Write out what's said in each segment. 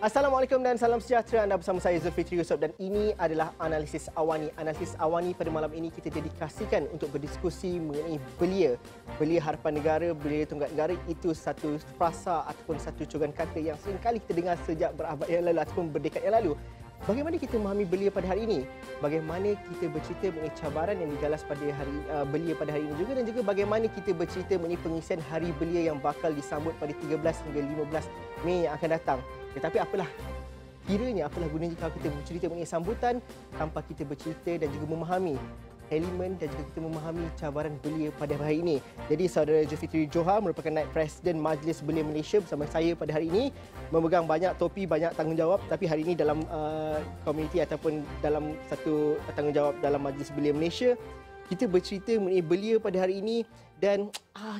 Assalamualaikum dan salam sejahtera. Anda bersama saya Zulfikri Yusof dan ini adalah Analisis Awani. Analisis Awani pada malam ini kita dedikasikan untuk berdiskusi mengenai belia. Belia harapan negara, belia tonggak negara itu satu frasa ataupun satu cogan kata yang seringkali kita dengar sejak berabad yang lalu ataupun berdekad yang lalu. Bagaimana kita memahami belia pada hari ini? Bagaimana kita bercerita mengenai cabaran yang digalas pada belia pada hari ini juga, dan juga bagaimana kita bercerita mengenai pengisian Hari Belia yang bakal disambut pada 13 hingga 15 Mei yang akan datang. Tetapi apalah gunanya kalau kita bercerita mengenai sambutan tanpa kita bercerita dan juga memahami elemen dan juga kita memahami cabaran belia pada hari ini. Jadi saudara Zulfikri Johar merupakan Naib Presiden Majlis Belia Malaysia bersama saya pada hari ini, memegang banyak topi, banyak tanggungjawab, tapi hari ini dalam komuniti ataupun dalam satu tanggungjawab dalam Majlis Belia Malaysia, kita bercerita mengenai belia pada hari ini. Dan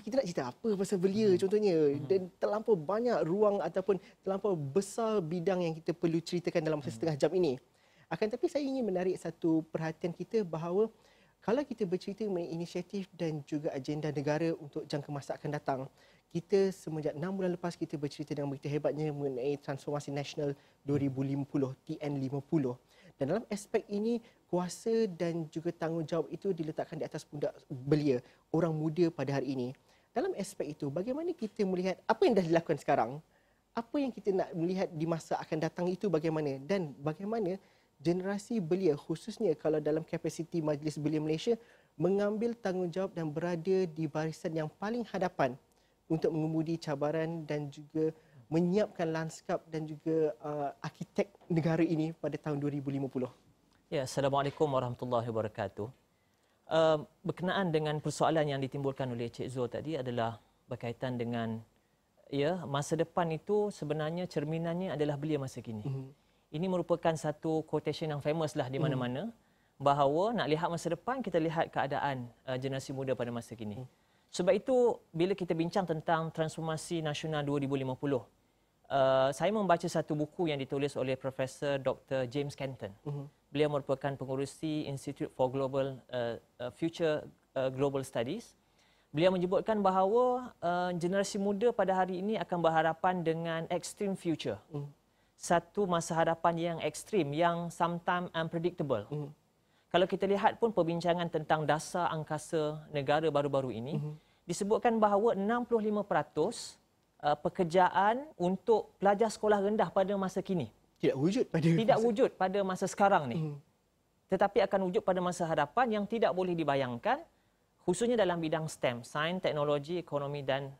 kita nak cerita apa pasal belia contohnya, dan terlampau banyak ruang ataupun terlampau besar bidang yang kita perlu ceritakan dalam masa setengah jam ini. Akan tetapi saya ingin menarik satu perhatian kita bahawa kalau kita bercerita mengenai inisiatif dan juga agenda negara untuk jangka masa akan datang, kita semenjak 6 bulan lepas kita bercerita dengan begitu hebatnya mengenai Transformasi Nasional 2050, TN50. Dan dalam aspek ini, kuasa dan juga tanggungjawab itu diletakkan di atas pundak belia, orang muda pada hari ini. Dalam aspek itu, bagaimana kita melihat apa yang dah dilakukan sekarang, apa yang kita nak melihat di masa akan datang itu bagaimana, dan bagaimana generasi belia, khususnya kalau dalam kapasiti Majlis Belia Malaysia, mengambil tanggungjawab dan berada di barisan yang paling hadapan untuk mengemudi cabaran dan juga menyiapkan lanskap dan juga arkitek negara ini pada tahun 2050. Ya, Assalamualaikum warahmatullahi wabarakatuh. Berkenaan dengan persoalan yang ditimbulkan oleh Cik Zul tadi adalah berkaitan dengan masa depan itu sebenarnya cerminannya adalah belia masa kini. Ini merupakan satu quotation yang famous lah di mana-mana, bahawa nak lihat masa depan, kita lihat keadaan generasi muda pada masa kini. Sebab itu, bila kita bincang tentang Transformasi Nasional 2050, saya membaca satu buku yang ditulis oleh Profesor Dr. James Kenton. Beliau merupakan pengurusi Institute for Future Global Studies. Beliau menyebutkan bahawa generasi muda pada hari ini akan berhadapan dengan extreme future. Satu masa hadapan yang ekstrim, yang sometimes unpredictable. Kalau kita lihat pun perbincangan tentang dasar angkasa negara baru-baru ini, disebutkan bahawa 65% pekerjaan untuk pelajar sekolah rendah pada masa kini tidak wujud pada masa sekarang ni. Tetapi akan wujud pada masa hadapan yang tidak boleh dibayangkan, khususnya dalam bidang STEM, sains, teknologi, ekonomi dan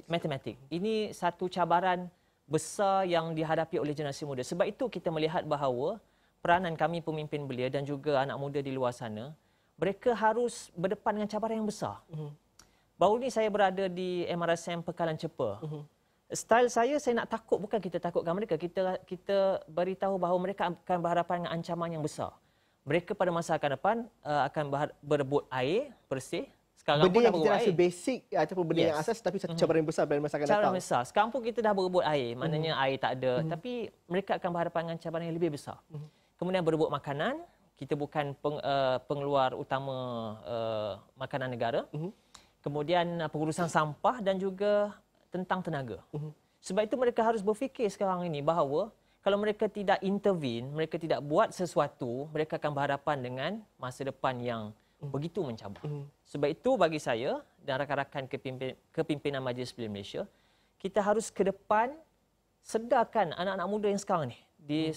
matematik. Ini satu cabaran besar yang dihadapi oleh generasi muda. Sebab itu kita melihat bahawa peranan kami pemimpin belia dan juga anak muda di luar sana, mereka harus berdepan dengan cabaran yang besar. Baru ni saya berada di MRSM Pekalan Cepa. Style saya nak takut, bukan kita takutkan mereka. Kita beritahu bahawa mereka akan berhadapan dengan ancaman yang besar. Mereka pada masa akan depan akan berebut air bersih. Sekarang benda yang kita rasa basic ataupun benda yang asas, tapi satu cabaran yang besar dalam masa akan datang. Cabaran besar. Sekarang pun kita dah berebut air, maknanya air tak ada. Tapi mereka akan berhadapan dengan cabaran yang lebih besar. Kemudian berebut makanan, kita bukan pengeluar utama makanan negara. Kemudian pengurusan sampah dan juga tentang tenaga. Sebab itu mereka harus berfikir sekarang ini bahawa kalau mereka tidak intervene, mereka tidak buat sesuatu, mereka akan berhadapan dengan masa depan yang begitu mencabar. Sebab itu bagi saya dan rakan-rakan kepimpinan Majlis Belia Malaysia, kita harus ke depan sedarkan anak-anak muda yang sekarang ni di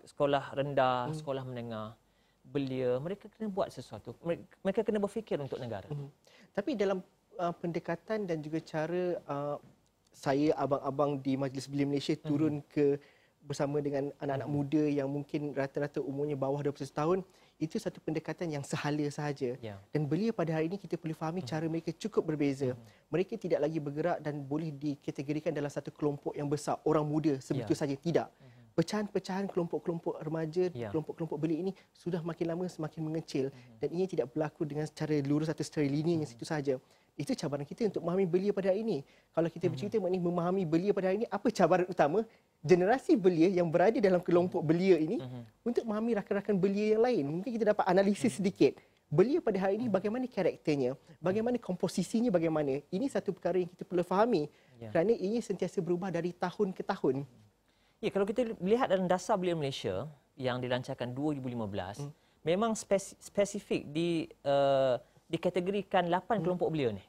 sekolah rendah, sekolah menengah, belia, mereka kena buat sesuatu. Mereka kena berfikir untuk negara. Tapi dalam pendekatan dan juga cara saya, abang-abang di Majlis Belia Malaysia turun ke bersama dengan anak-anak muda yang mungkin rata-rata umurnya bawah 21 tahun, itu satu pendekatan yang sehala sahaja. Dan belia pada hari ini kita perlu fahami cara mereka cukup berbeza. Mereka tidak lagi bergerak dan boleh dikategorikan dalam satu kelompok yang besar, orang muda sebegitu saja. Tidak. Pecahan-pecahan kelompok-kelompok remaja, kelompok-kelompok belia ini sudah makin lama semakin mengecil. Dan ini tidak berlaku dengan secara lurus atau secara linear yang situ sahaja. Itu cabaran kita untuk memahami belia pada hari ini. Kalau kita bercerita mengenai memahami belia pada hari ini, apa cabaran utama generasi belia yang berada dalam kelompok belia ini untuk memahami rakan-rakan belia yang lain? Mungkin kita dapat analisis sedikit. Belia pada hari ini bagaimana karakternya, bagaimana komposisinya, bagaimana. Ini satu perkara yang kita perlu fahami kerana ini sentiasa berubah dari tahun ke tahun. Ya, kalau kita lihat dalam dasar belia Malaysia yang dilancarkan 2015, memang spesifik dikategorikan 8 kelompok belia ni.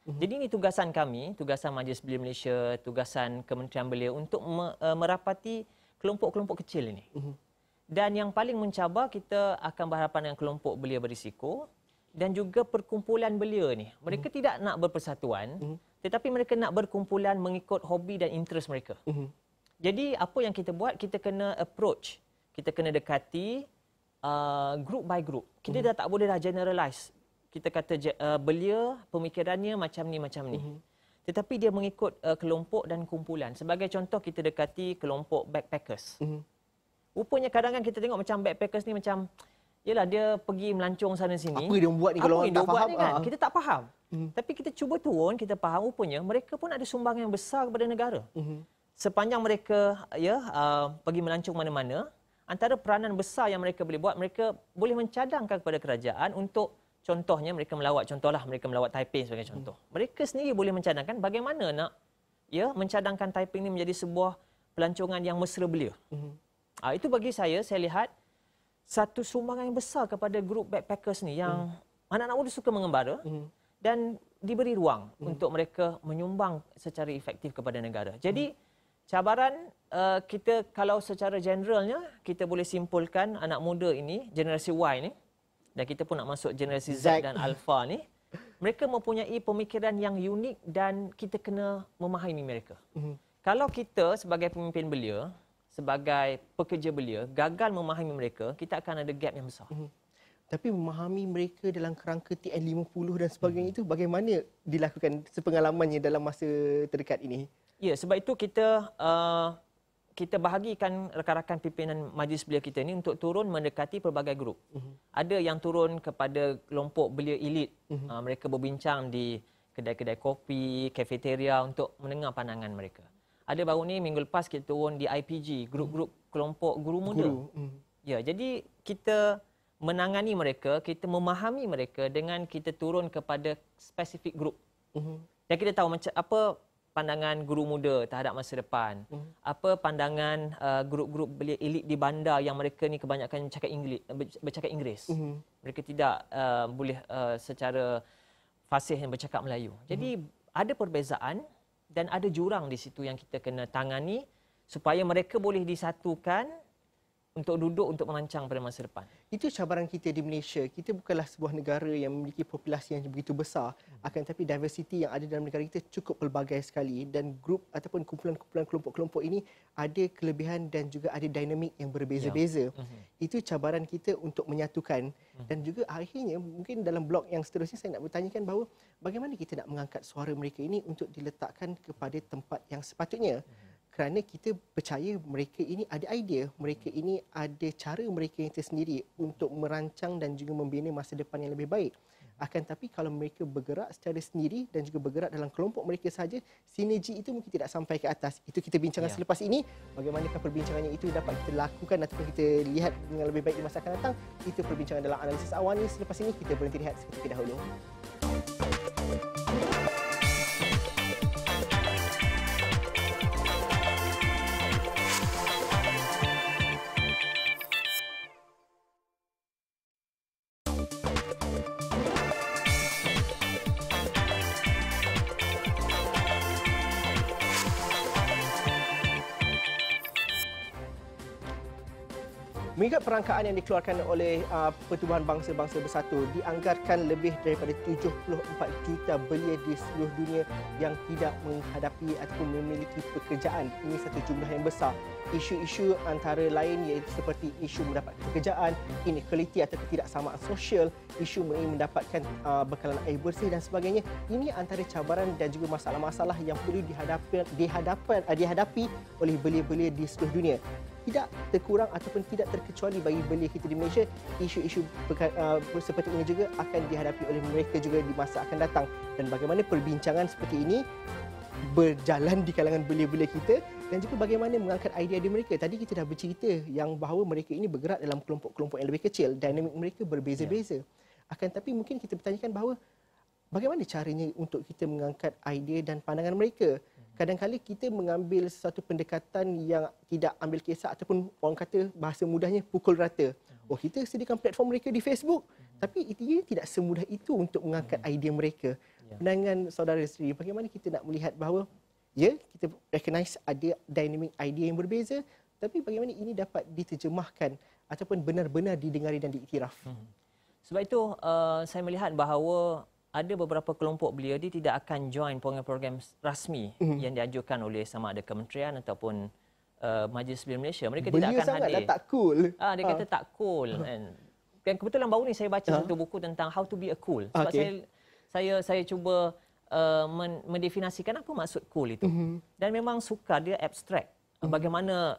Jadi ini tugasan kami, tugasan Majlis Belia Malaysia, tugasan Kementerian Belia untuk merapati kelompok-kelompok kecil ini. Dan yang paling mencabar, kita akan berhadapan dengan kelompok belia berisiko dan juga perkumpulan belia ni. Mereka tidak nak berpersatuan, tetapi mereka nak berkumpulan mengikut hobi dan interest mereka. Jadi apa yang kita buat, kita kena approach, kita kena dekati group by group. Kita dah tak boleh dah generalize. Kita kata belia pemikirannya macam ni, macam ni. Tetapi dia mengikut kelompok dan kumpulan. Sebagai contoh, kita dekati kelompok backpackers. Rupanya kadang-kadang kita tengok macam backpackers ni macam, yelah dia pergi melancong sana sini. Apa dia buat ni kalau orang tak faham? Kan? Kita tak faham. Tapi kita cuba turun, kita faham rupanya mereka pun ada sumbangan yang besar kepada negara. Sepanjang mereka pergi melancong mana-mana, antara peranan besar yang mereka boleh buat, mereka boleh mencadangkan kepada kerajaan untuk, contohnya mereka melawat Taiping sebagai contoh. Mereka sendiri boleh mencadangkan bagaimana nak mencadangkan Taiping ini menjadi sebuah pelancongan yang mesra belia. Itu bagi saya lihat satu sumbangan yang besar kepada grup backpackers ni yang anak-anak muda suka mengembara dan diberi ruang untuk mereka menyumbang secara efektif kepada negara. Jadi cabaran kita kalau secara generalnya kita boleh simpulkan anak muda ini, generasi Y ni, dan kita pun nak masuk generasi Z dan Alpha ni, mereka mempunyai pemikiran yang unik dan kita kena memahami mereka. Kalau kita sebagai pemimpin belia, sebagai pekerja belia, gagal memahami mereka, kita akan ada gap yang besar. Tapi memahami mereka dalam kerangka TN50 dan sebagainya itu bagaimana dilakukan sepengalamannya dalam masa terdekat ini? Ya, sebab itu kita bahagikan rakan-rakan pimpinan majlis belia kita ini untuk turun mendekati pelbagai grup. Ada yang turun kepada kelompok belia elit. Mereka berbincang di kedai-kedai kopi, kafeteria untuk mendengar pandangan mereka. Ada baru ni minggu lepas kita turun di IPG, grup-grup kelompok guru muda. Ya, jadi kita menangani mereka, kita memahami mereka dengan kita turun kepada spesifik grup. Dan kita tahu macam apa pandangan guru muda terhadap masa depan. Apa pandangan grup-grup belia elit di bandar yang mereka ni kebanyakan bercakap Inggeris. Mereka tidak boleh secara fasih bercakap Melayu. Jadi ada perbezaan dan ada jurang di situ yang kita kena tangani supaya mereka boleh disatukan untuk duduk untuk merancang pada masa depan. Itu cabaran kita di Malaysia. Kita bukanlah sebuah negara yang memiliki populasi yang begitu besar, akan tetapi diversity yang ada dalam negara kita cukup pelbagai sekali dan grup ataupun kumpulan-kumpulan kelompok-kelompok ini ada kelebihan dan juga ada dinamik yang berbeza-beza. Itu cabaran kita untuk menyatukan dan juga akhirnya mungkin dalam blok yang seterusnya saya nak bertanyakan bahawa bagaimana kita nak mengangkat suara mereka ini untuk diletakkan kepada tempat yang sepatutnya. Kerana kita percaya mereka ini ada idea, mereka ini ada cara mereka yang tersendiri untuk merancang dan juga membina masa depan yang lebih baik. Akan tapi kalau mereka bergerak secara sendiri dan juga bergerak dalam kelompok mereka saja, sinergi itu mungkin tidak sampai ke atas. Itu kita bincangkan selepas ini. Bagaimanakah perbincangannya itu dapat kita lakukan ataupun kita lihat dengan lebih baik di masa akan datang. Itu perbincangan dalam analisis Awani. Selepas ini kita berhenti lihat seketika dahulu. Mengikut perangkaan yang dikeluarkan oleh Pertubuhan Bangsa-Bangsa Bersatu, dianggarkan lebih daripada 74 juta belia di seluruh dunia yang tidak menghadapi ataupun memiliki pekerjaan. Ini satu jumlah yang besar. Isu-isu antara lain iaitu seperti isu mendapat pekerjaan, inequality atau ketidaksamaan sosial, isu mengenai mendapatkan bekalan air bersih dan sebagainya. Ini antara cabaran dan juga masalah-masalah yang perlu dihadapi oleh belia-belia di seluruh dunia. Tidak terkurang ataupun tidak terkecuali bagi belia kita di Malaysia, isu-isu seperti ini juga akan dihadapi oleh mereka juga di masa akan datang. Dan bagaimana perbincangan seperti ini berjalan di kalangan belia-belia kita dan juga bagaimana mengangkat idea mereka. Tadi kita dah bercerita yang bahawa mereka ini bergerak dalam kelompok-kelompok yang lebih kecil, dinamik mereka berbeza-beza. Akan tapi mungkin kita bertanyakan bahawa bagaimana caranya untuk kita mengangkat idea dan pandangan mereka? Kadang-kadang kita mengambil satu pendekatan yang tidak ambil kisah ataupun orang kata bahasa mudahnya pukul rata. Oh, kita sediakan platform mereka di Facebook, tapi itu tidak semudah itu untuk mengangkat idea mereka. Pandangan saudara sendiri, bagaimana kita nak melihat bahawa ya, kita recognize ada dynamic idea yang berbeza, tapi bagaimana ini dapat diterjemahkan ataupun benar-benar didengari dan diiktiraf. Sebab itu saya melihat bahawa ada beberapa kelompok belia dia tidak akan join program-program rasmi yang dianjurkan oleh sama ada kementerian ataupun Majlis Belia Malaysia. Mereka Belia tidak akan hadir. sangatlah tak cool. Dia kata tak cool. Dan kebetulan baru ni saya baca satu buku tentang how to be a cool. Sebab saya cuba mendefinisikan apa maksud cool itu. Dan memang sukar, dia abstrak. Bagaimana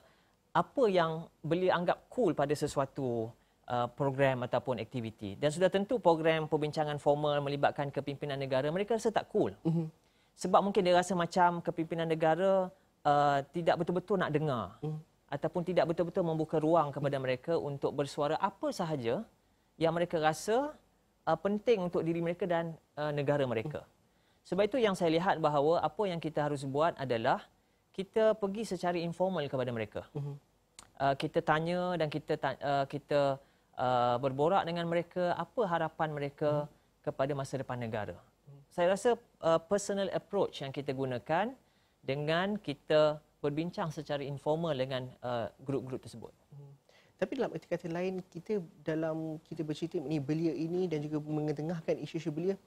apa yang belia anggap cool pada sesuatu program ataupun aktiviti. Dan sudah tentu program perbincangan formal melibatkan kepimpinan negara, mereka rasa tak cool. Sebab mungkin dia rasa macam kepimpinan negara tidak betul-betul nak dengar ataupun tidak betul-betul membuka ruang kepada mereka untuk bersuara apa sahaja yang mereka rasa penting untuk diri mereka dan negara mereka. Sebab itu yang saya lihat bahawa apa yang kita harus buat adalah kita pergi secara informal kepada mereka. Kita tanya dan kita berborak dengan mereka apa harapan mereka kepada masa depan negara. Saya rasa personal approach yang kita gunakan dengan kita berbincang secara informal dengan grup-grup tersebut. Tapi dalam arti kata lain, kita bercerita mengenai belia ini dan juga mengetengahkan isu-isu belia,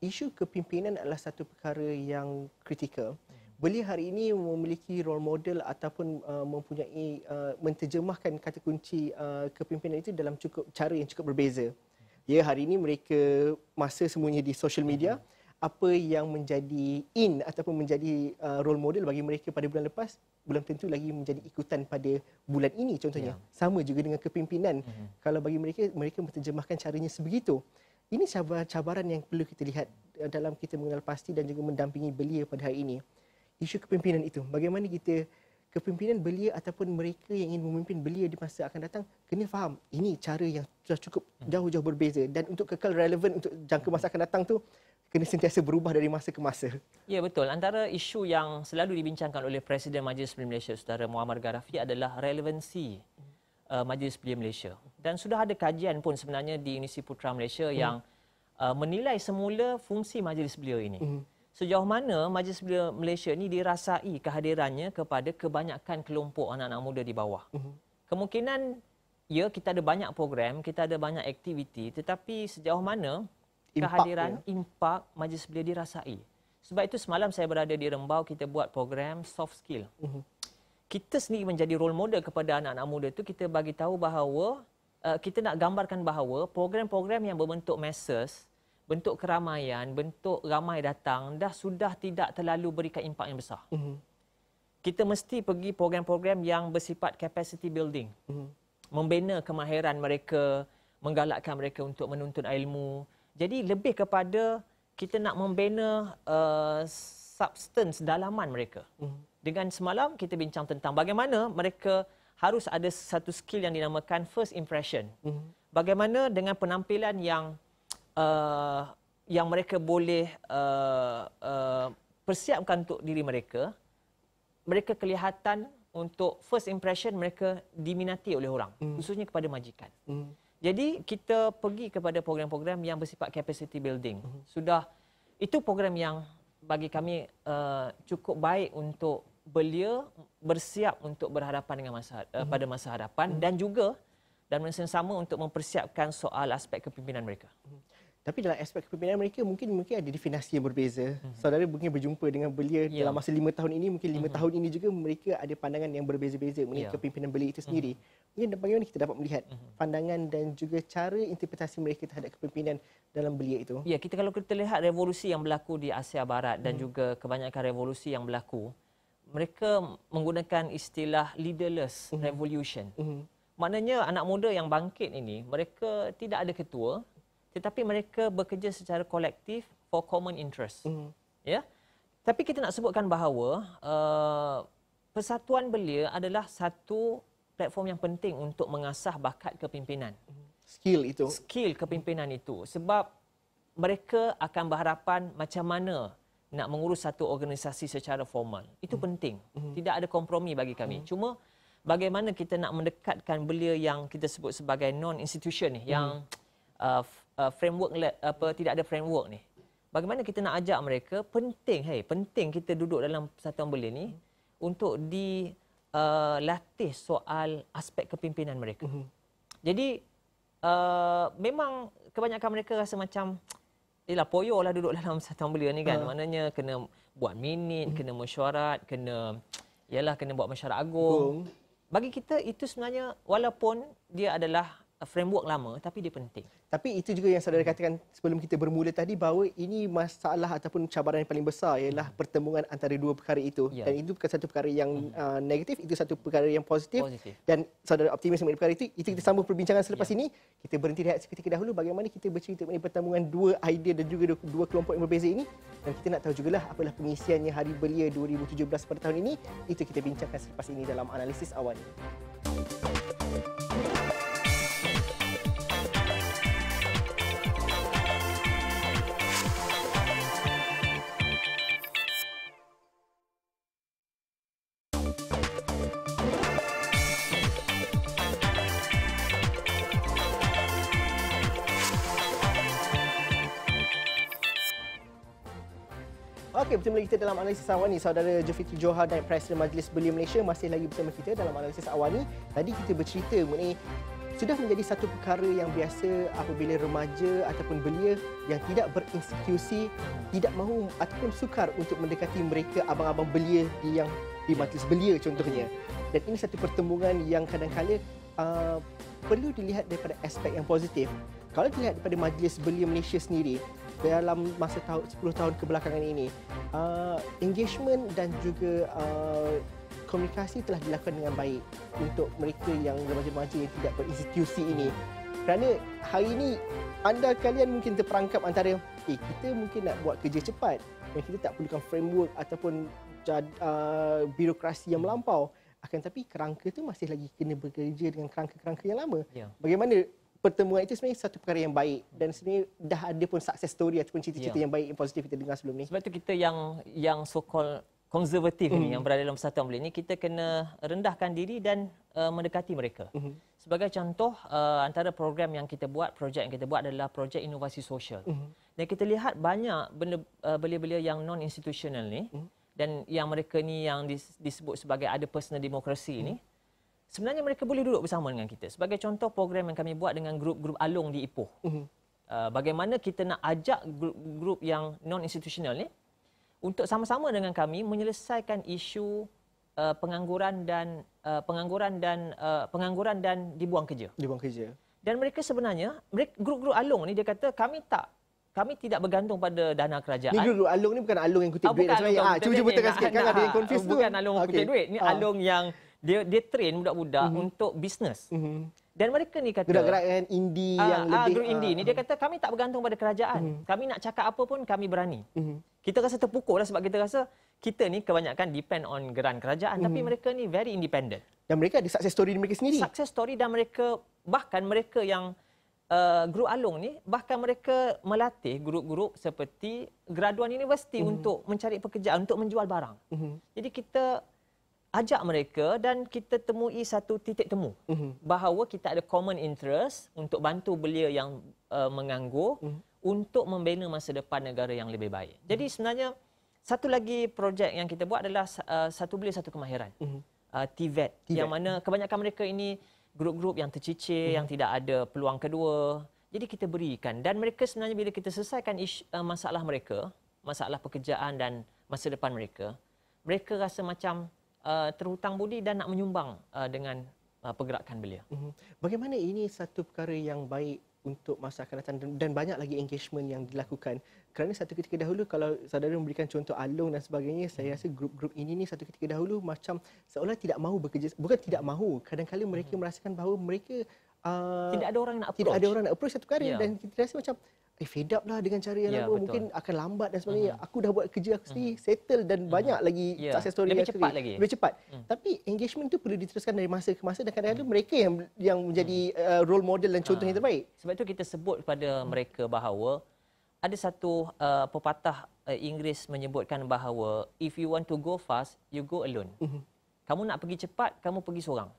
isu kepimpinan adalah satu perkara yang kritikal. Belia hari ini memiliki role model ataupun mempunyai menterjemahkan kata kunci kepimpinan itu dalam cara yang cukup berbeza. Ya, hari ini mereka masa semuanya di social media, apa yang menjadi in ataupun menjadi role model bagi mereka pada bulan lepas belum tentu lagi menjadi ikutan pada bulan ini contohnya. Sama juga dengan kepimpinan. Kalau bagi mereka menterjemahkan caranya sebegitu. Ini cabaran yang perlu kita lihat dalam kita mengenal pasti dan juga mendampingi belia pada hari ini. Isu kepimpinan itu, bagaimana kita kepimpinan belia ataupun mereka yang ingin memimpin belia di masa akan datang kena faham ini cara yang sudah cukup jauh-jauh berbeza dan untuk kekal relevan untuk jangka masa akan datang tu kena sentiasa berubah dari masa ke masa. Ya, betul. Antara isu yang selalu dibincangkan oleh Presiden Majlis Belia Malaysia Saudara Muammar Gaddafi adalah relevansi Majlis Belia Malaysia. Dan sudah ada kajian pun sebenarnya di Universiti Putra Malaysia yang menilai semula fungsi Majlis Belia ini. Sejauh mana Majlis Belia Malaysia ini dirasai kehadirannya kepada kebanyakan kelompok anak-anak muda di bawah. Kemungkinan, ya, kita ada banyak program, kita ada banyak aktiviti, tetapi sejauh mana kehadiran, impak Majlis Belia dirasai. Sebab itu semalam saya berada di Rembau, kita buat program soft skill. Kita sendiri menjadi role model kepada anak-anak muda itu, kita bagi tahu bahawa, kita nak gambarkan bahawa program-program yang berbentuk masses, bentuk keramaian, bentuk ramai datang sudah tidak terlalu berikan impak yang besar. Kita mesti pergi program-program yang bersifat capacity building. Membina kemahiran mereka, menggalakkan mereka untuk menuntut ilmu. Jadi lebih kepada kita nak membina substance dalaman mereka. Dengan semalam kita bincang tentang bagaimana mereka harus ada satu skill yang dinamakan first impression. Bagaimana dengan penampilan yang mereka boleh persiapkan untuk diri mereka, mereka kelihatan untuk first impression mereka diminati oleh orang, khususnya kepada majikan. Jadi kita pergi kepada program-program yang bersifat capacity building. Itu program yang bagi kami cukup baik untuk belia bersiap untuk berhadapan dengan pada masa hadapan dan juga dan masa yang sama untuk mempersiapkan soal aspek kepimpinan mereka. Tapi dalam aspek kepimpinan mereka mungkin ada definisi yang berbeza. Saudara mungkin berjumpa dengan belia dalam masa 5 tahun ini, mungkin 5 tahun ini juga mereka ada pandangan yang berbeza-beza mengenai kepimpinan belia itu sendiri. Mungkin bagaimana kita dapat melihat pandangan dan juga cara interpretasi mereka terhadap kepimpinan dalam belia itu? Ya, kalau kita lihat revolusi yang berlaku di Asia Barat dan juga kebanyakan revolusi yang berlaku, mereka menggunakan istilah leaderless revolution. Maknanya anak muda yang bangkit ini, mereka tidak ada ketua, tetapi mereka bekerja secara kolektif for common interest. Ya? Tapi kita nak sebutkan bahawa Persatuan Belia adalah satu platform yang penting untuk mengasah bakat kepimpinan. Skill itu. Skill kepimpinan itu. Sebab mereka akan berharapan macam mana nak mengurus satu organisasi secara formal. Itu penting. Tidak ada kompromi bagi kami. Cuma bagaimana kita nak mendekatkan belia yang kita sebut sebagai non-institution ni, yang framework tidak ada framework ni. Bagaimana kita nak ajak mereka, penting kita duduk dalam persatuan belia ni untuk dilatih soal aspek kepimpinan mereka. Jadi memang kebanyakan mereka rasa macam poyo lah duduk dalam persatuan belia ni kan. Maknanya kena buat minit, kena mesyuarat, kena buat mesyuarat agung. Bagi kita itu sebenarnya walaupun dia adalah framework lama tapi dia penting. Tapi itu juga yang saudara katakan sebelum kita bermula tadi, bahawa ini masalah ataupun cabaran yang paling besar ialah pertemuan antara dua perkara itu. Dan itu bukan satu perkara yang negatif, itu satu perkara yang positif. Dan saudara optimis mengenai perkara itu. Itu kita sambung perbincangan selepas ini. Kita berhenti rehat seketika dahulu bagaimana kita bercerita mengenai pertemuan dua idea dan juga dua kelompok yang berbeza ini. Dan kita nak tahu jugalah apalah pengisiannya Hari Belia 2017 pada tahun ini. Itu kita bincangkan selepas ini dalam Analisis Awani. Okey, bertemu lagi kita dalam Analisis Awani. Saudara Zulfikri Johar dan Presiden Majlis Belia Malaysia masih lagi bersama kita dalam Analisis Awani. Tadi kita bercerita mengenai sudah menjadi satu perkara yang biasa apabila remaja ataupun belia yang tidak berinstitusi tidak mahu ataupun sukar untuk mendekati mereka abang-abang belia yang di majlis belia contohnya. Dan ini satu pertemuan yang kadang-kala perlu dilihat daripada aspek yang positif. Kalau dilihat daripada Majlis Belia Malaysia sendiri, dalam masa 10 tahun kebelakangan ini, engagement dan juga komunikasi telah dilakukan dengan baik untuk mereka yang remaja-remaja yang tidak berinstitusi ini. Kerana hari ini kalian mungkin terperangkap antara kita mungkin nak buat kerja cepat dan kita tak perlukan framework ataupun birokrasi yang melampau. Akan tapi kerangka itu masih lagi kena bekerja dengan kerangka-kerangka yang lama. Bagaimana pertemuan itu sebenarnya satu perkara yang baik dan sebenarnya dah ada pun success story ataupun cerita-cerita yang baik yang positif kita dengar sebelum ni. Sebab tu kita yang so-called konservatif ni yang berada dalam persatuan belia ni, kita kena rendahkan diri dan mendekati mereka. Sebagai contoh, antara program yang kita buat, projek yang kita buat adalah projek inovasi sosial. Dan kita lihat banyak belia-belia yang non-institutional ni dan yang mereka ni yang disebut sebagai ada personal demokrasi ni, sebenarnya mereka boleh duduk bersama dengan kita. Sebagai contoh, program yang kami buat dengan grup-grup Along di Ipoh. Bagaimana kita nak ajak grup-grup yang non-institutional ni untuk sama-sama dengan kami menyelesaikan isu pengangguran dan dibuang kerja. Dan mereka sebenarnya, grup-grup Along ni dia kata kami tidak bergantung pada dana kerajaan. Ni grup Along ni bukan Along yang kutip duit sebenarnya. Cuba tekan sikit kan ada yang confuse tu. Bukan Along kutip duit. Ni Along yang dia train budak-budak untuk bisnes. Dan mereka ni kata gerak-gerakan indie yang lebih grup indie ni dia kata kami tak bergantung pada kerajaan. Kami nak cakap apa pun kami berani. Kita rasa terpukul lah sebab kita rasa kita ni kebanyakan depend on geran kerajaan tapi mereka ni very independent. Dan mereka ada success story mereka sendiri. Success story dan mereka yang grup Along ni bahkan mereka melatih grup-grup seperti graduan universiti untuk mencari pekerjaan, untuk menjual barang. Jadi kita ajak mereka dan kita temui satu titik temu bahawa kita ada common interest untuk bantu belia yang menganggur untuk membina masa depan negara yang lebih baik. Jadi sebenarnya satu lagi projek yang kita buat adalah satu belia satu kemahiran. TVET yang mana kebanyakan mereka ini grup-grup yang tercicir, yang tidak ada peluang kedua. Jadi kita berikan dan mereka sebenarnya bila kita selesaikan masalah mereka, masalah pekerjaan dan masa depan mereka, mereka rasa macam terhutang budi dan nak menyumbang dengan pergerakan belia. Bagaimana ini satu perkara yang baik untuk masa akan datang dan banyak lagi engagement yang dilakukan. Kerana satu ketika dahulu kalau saudara memberikan contoh Along dan sebagainya, saya rasa grup-grup ini satu ketika dahulu macam seolah tidak mahu bekerja. Bukan tidak mahu, kadang-kadang mereka merasakan bahawa mereka tidak ada orang nak approach. Tidak ada orang nak approach satu perkara dan kita rasa macam fed up lah dengan cara yang lama, mungkin akan lambat dan sebagainya. Aku dah buat kerja aku sendiri, settle dan banyak lagi success story lebih cepat lagi. Lebih cepat. Tapi engagement tu perlu diteruskan dari masa ke masa dan kadang-kadang mereka yang menjadi role model dan contoh yang terbaik. Sebab itu kita sebut kepada mereka bahawa ada satu pepatah Inggeris menyebutkan bahawa if you want to go fast, you go alone. Kamu nak pergi cepat, kamu pergi seorang.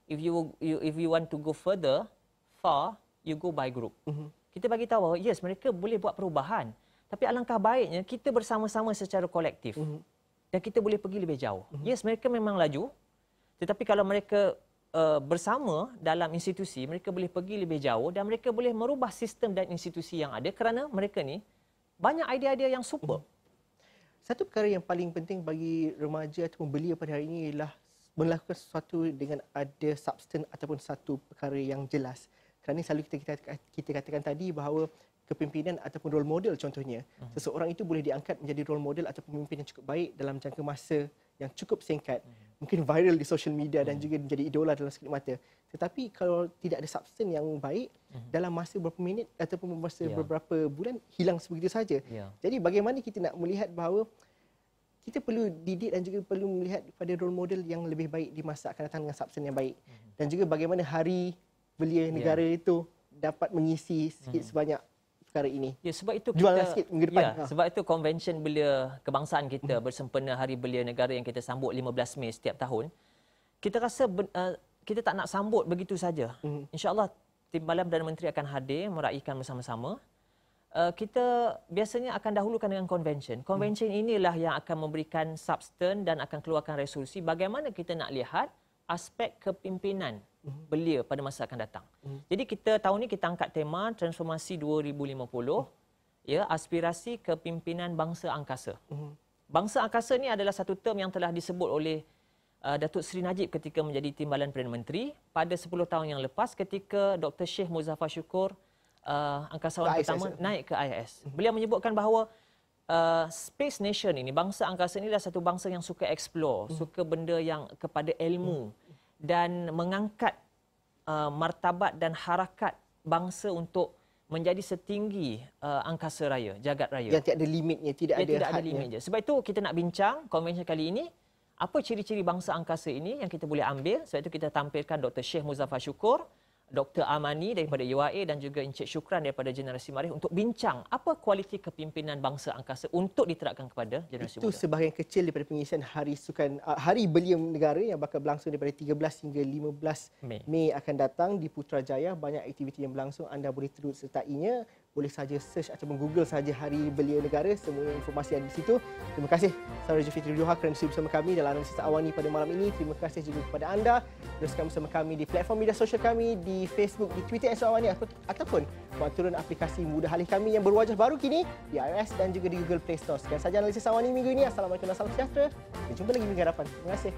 If you want to go far, you go by group. Kita bagi tahu bahawa yes, mereka boleh buat perubahan, tapi alangkah baiknya kita bersama-sama secara kolektif dan kita boleh pergi lebih jauh. Yes, mereka memang laju, tetapi kalau mereka bersama dalam institusi, mereka boleh pergi lebih jauh dan mereka boleh merubah sistem dan institusi yang ada kerana mereka ni banyak idea-idea yang super. Satu perkara yang paling penting bagi remaja ataupun belia pada hari ini ialah melakukan sesuatu dengan ada substan ataupun satu perkara yang jelas. Kerana selalu kita katakan tadi bahawa kepimpinan ataupun role model contohnya, seseorang itu boleh diangkat menjadi role model atau pemimpin yang cukup baik dalam jangka masa yang cukup singkat, mungkin viral di social media dan juga menjadi idola dalam sekejap mata. Tetapi kalau tidak ada substan yang baik, dalam masa beberapa minit ataupun masa beberapa bulan hilang sebegitu saja. Jadi bagaimana kita nak melihat bahawa kita perlu didik dan juga perlu melihat kepada role model yang lebih baik di masa akan datang dengan substan yang baik. Dan juga bagaimana hari belia negara itu dapat mengisi sikit sebanyak perkara ini. Ya, sebab itu jual kita, sikit minggu depan. Sebab itu konvensyen belia kebangsaan kita bersempena Hari Belia Negara yang kita sambut 15 Mei setiap tahun. Kita rasa kita tak nak sambut begitu saja. InsyaAllah Timbalan Perdana Menteri akan hadir meraihkan bersama-sama. Kita biasanya akan dahulukan dengan konvensyen. Konvensyen inilah yang akan memberikan substan dan akan keluarkan resolusi bagaimana kita nak lihat aspek kepimpinan belia pada masa akan datang. Jadi kita tahun ini kita angkat tema Transformasi 2050, ya, aspirasi kepimpinan bangsa angkasa. Bangsa angkasa ni adalah satu term yang telah disebut oleh Datuk Seri Najib ketika menjadi Timbalan Perdana Menteri pada 10 tahun yang lepas ketika Dr. Sheikh Muzaffar Shukor angkasawan pertama naik ke ISS. Beliau menyebutkan bahawa space nation ini, bangsa angkasa ini adalah satu bangsa yang suka explore, suka benda yang kepada ilmu dan mengangkat martabat dan harakat bangsa untuk menjadi setinggi angkasa raya, jagat raya. Yang tiada limitnya, tidak ada limitnya. Sebab itu kita nak bincang konvensyen kali ini, apa ciri-ciri bangsa angkasa ini yang kita boleh ambil. Sebab itu kita tampilkan Dr. Sheikh Muzaffar Shukor, Dr. Amani daripada UAE dan juga Encik Syukran daripada Generasi Marikh untuk bincang apa kualiti kepimpinan bangsa angkasa untuk diterapkan kepada generasi muda. Itu sebahagian kecil daripada pengisian Hari Belia Negara yang bakal berlangsung daripada 13 hingga 15 Mei akan datang di Putrajaya. Banyak aktiviti yang berlangsung, anda boleh turut sertainya. Boleh saja search ataupun Google saja Hari Belia Negara, semua informasi ada di situ. Terima kasih Saudara Zulfikri Joha kerana sudi bersama kami dalam analisis awani pada malam ini. Terima kasih juga kepada anda. Teruskan bersama kami di platform media sosial kami, di Facebook, di Twitter @awani ataupun buat turun aplikasi Mudah Alih kami yang berwajah baru kini di iOS dan juga di Google Play Store. Sekian sahaja analisis awani minggu ini. Assalamualaikum dan salam sejahtera. Kita jumpa lagi minggu hadapan. Terima kasih.